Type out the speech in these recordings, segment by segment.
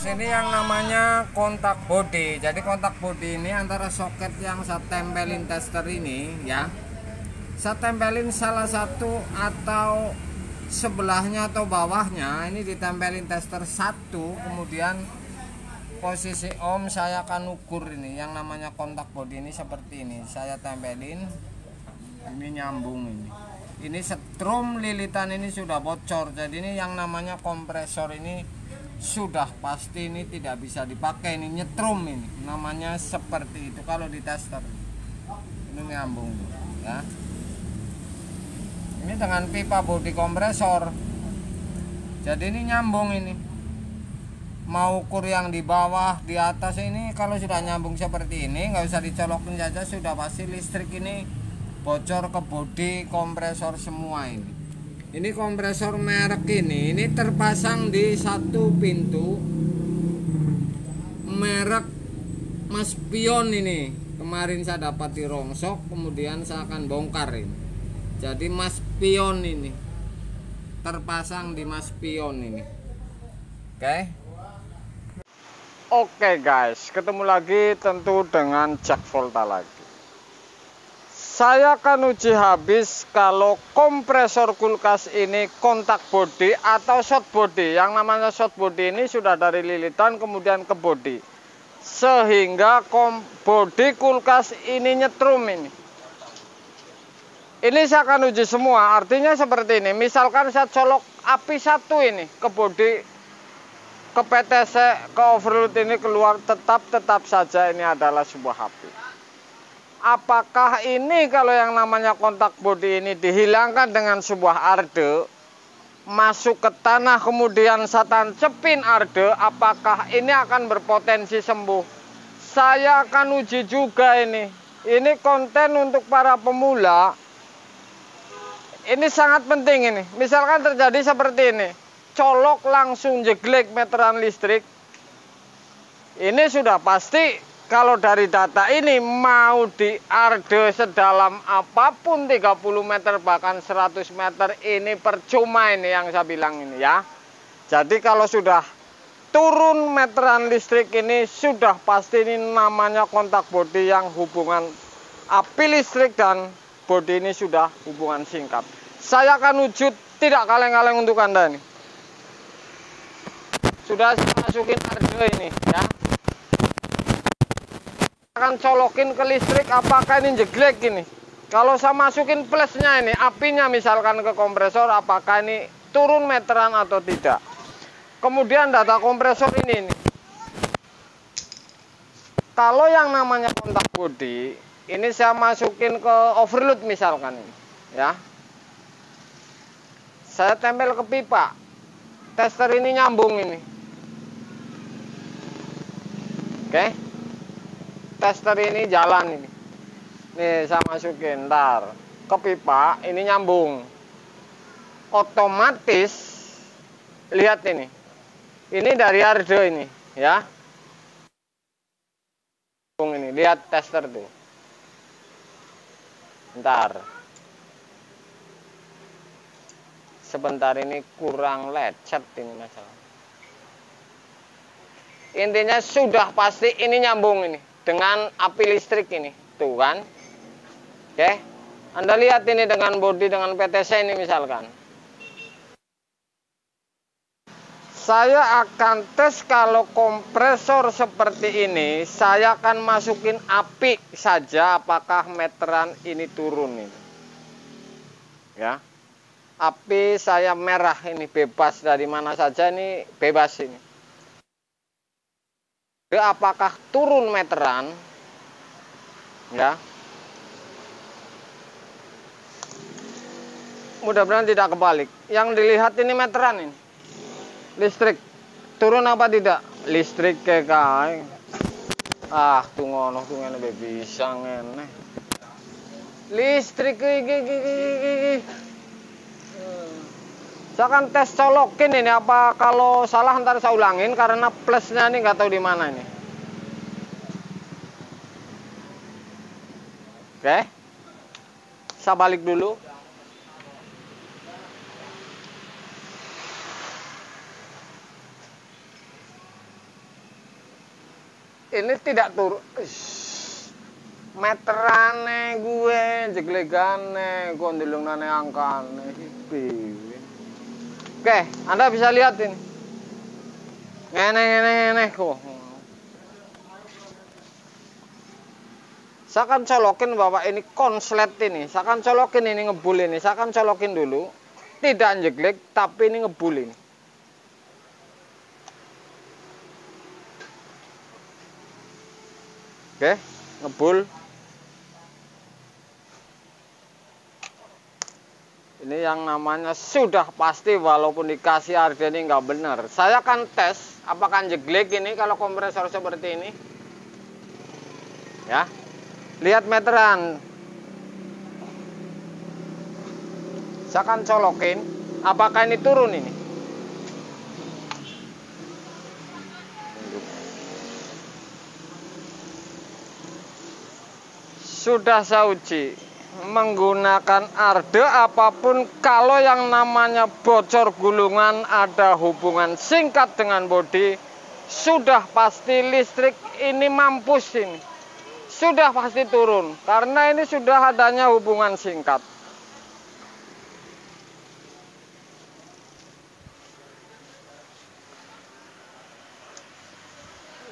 ini yang namanya kontak body. Jadi kontak body ini antara soket yang saya tempelin tester ini ya, saya tempelin salah satu atau sebelahnya atau bawahnya ini ditempelin tester satu, kemudian posisi ohm saya akan ukur ini yang namanya kontak body ini seperti ini. Saya tempelin, ini nyambung ini setrum lilitan ini sudah bocor, jadi ini yang namanya kompresor ini sudah pasti ini tidak bisa dipakai, ini nyetrum, ini namanya seperti itu kalau di tester. Ini nyambung ya, ini dengan pipa body kompresor, jadi ini nyambung. Ini mau ukur yang di bawah di atas, ini kalau sudah nyambung seperti ini nggak usah dicolokin saja, sudah pasti listrik ini bocor ke body kompresor semua. Ini kompresor merek ini terpasang di satu pintu merek Maspion ini. Kemarin saya dapat di rongsok, kemudian saya akan bongkar ini. Jadi Maspion ini terpasang di Maspion ini. Oke guys, ketemu lagi tentu dengan Jack Volta lagi. Saya akan uji habis kalau kompresor kulkas ini kontak body atau short body. Yang namanya short body ini sudah dari lilitan kemudian ke body, sehingga body kulkas ini nyetrum ini. Ini saya akan uji semua, artinya seperti ini. Misalkan saya colok api satu ini ke body, ke PTC, ke overload ini keluar, tetap saja ini adalah sebuah api. Apakah ini kalau yang namanya kontak body ini dihilangkan dengan sebuah arde, masuk ke tanah kemudian saya tancepin arde, apakah ini akan berpotensi sembuh? Saya akan uji juga ini. Ini konten untuk para pemula. Ini sangat penting ini. Misalkan terjadi seperti ini, colok langsung jeglek meteran listrik. Ini sudah pasti kalau dari data ini mau di arde sedalam apapun 30 meter bahkan 100 meter ini percuma, ini yang saya bilang ini ya. Jadi kalau sudah turun meteran listrik ini sudah pasti ini namanya kontak body yang hubungan api listrik dan body ini sudah hubungan singkat. Saya akan wujud tidak kaleng-kaleng untuk Anda nih. Sudah saya masukin arde ini ya. Akan colokin ke listrik, apakah ini jeglek ini. Kalau saya masukin plusnya ini, apinya misalkan ke kompresor, apakah ini turun meteran atau tidak. Kemudian data kompresor ini. Kalau yang namanya kontak body, ini saya masukin ke overload misalkan ini, ya. Saya tempel ke pipa, tester ini nyambung ini. Oke. Tester ini jalan ini. Nih saya masukin, ntar ke pipa ini nyambung. Otomatis lihat ini. Ini dari arde ini, ya. Ini lihat tester tuh. Ntar. Sebentar ini kurang lecet ini masalah. Intinya sudah pasti ini nyambung ini dengan api listrik ini, tuh kan. Oke, Anda lihat ini dengan body dengan PTC ini misalkan. Saya akan tes kalau kompresor seperti ini, saya akan masukin api saja apakah meteran ini turun ini. Ya. Api saya merah ini bebas dari mana saja ini, bebas ini. Apakah turun meteran ya, mudah-mudahan tidak kebalik. Yang dilihat ini meteran ini listrik turun apa tidak, listrik kayak tuh ngono tuh ngene bisa ngene listrik Saya akan tes colokin ini, apa kalau salah ntar saya ulangin karena plusnya ini nggak tahu di mana ini. Oke, saya balik dulu. ini tidak turun. Meterane gue jeglegane kondilungnane angkane piye. Oke, Anda bisa lihat ini. Ngene kok. Saya akan colokin Bapak ini konslet ini. Saya akan colokin ini ngebul ini. Saya akan colokin dulu. Tidak jeglek tapi ini ngebul ini. Oke, ngebul. Ini yang namanya sudah pasti walaupun dikasih harga ini nggak benar. Saya akan tes apakah jeglek ini kalau kompresor seperti ini. Ya, lihat meteran. Saya akan colokin apakah ini turun ini. Sudah saya uji menggunakan arde apapun, kalau yang namanya bocor gulungan ada hubungan singkat dengan bodi, sudah pasti listrik ini mampus ini. Sudah pasti turun karena ini sudah adanya hubungan singkat.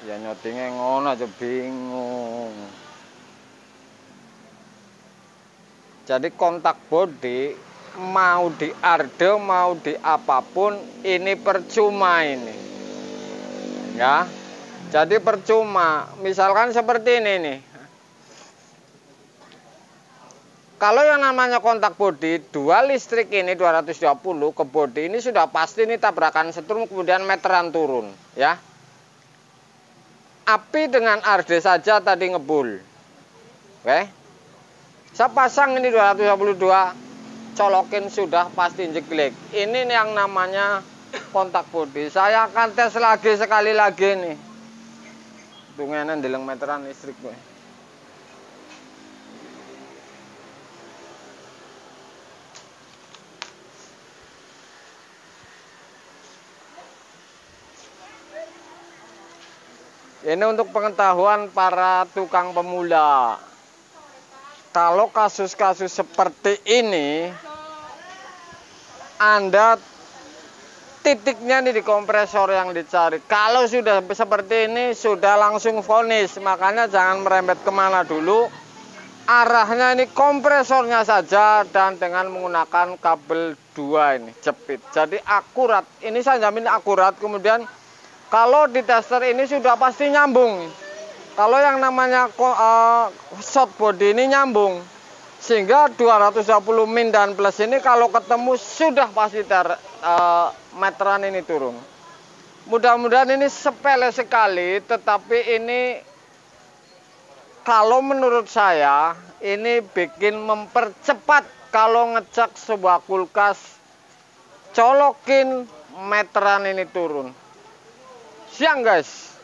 Ya nyotingnya ngono aja bingung. Jadi kontak bodi mau di arde mau di apapun ini percuma ini. Ya. Jadi percuma. Misalkan seperti ini nih. Kalau yang namanya kontak bodi, dua listrik ini 220 ke bodi ini sudah pasti ini tabrakan setrum kemudian meteran turun, ya. Api dengan arde saja tadi ngebul. Oke. Saya pasang ini 222, colokin sudah pasti jeglek. Ini yang namanya kontak bodi. Saya akan tes lagi sekali lagi nih. Tungguin deleng meteran listrik gue. Ini untuk pengetahuan para tukang pemula. Kalau kasus-kasus seperti ini, Anda titiknya nih di kompresor yang dicari. Kalau sudah seperti ini, sudah langsung vonis. Makanya jangan merembet kemana dulu. Arahnya ini kompresornya saja dan dengan menggunakan kabel 2 ini, jepit. Jadi akurat. Ini saya jamin akurat. Kemudian kalau di tester ini sudah pasti nyambung. Kalau yang namanya short body ini nyambung. Sehingga 220 min dan plus ini kalau ketemu sudah pasti meteran ini turun. Mudah-mudahan ini sepele sekali, tetapi ini kalau menurut saya ini bikin mempercepat kalau ngecek sebuah kulkas, colokin meteran ini turun. Siang guys.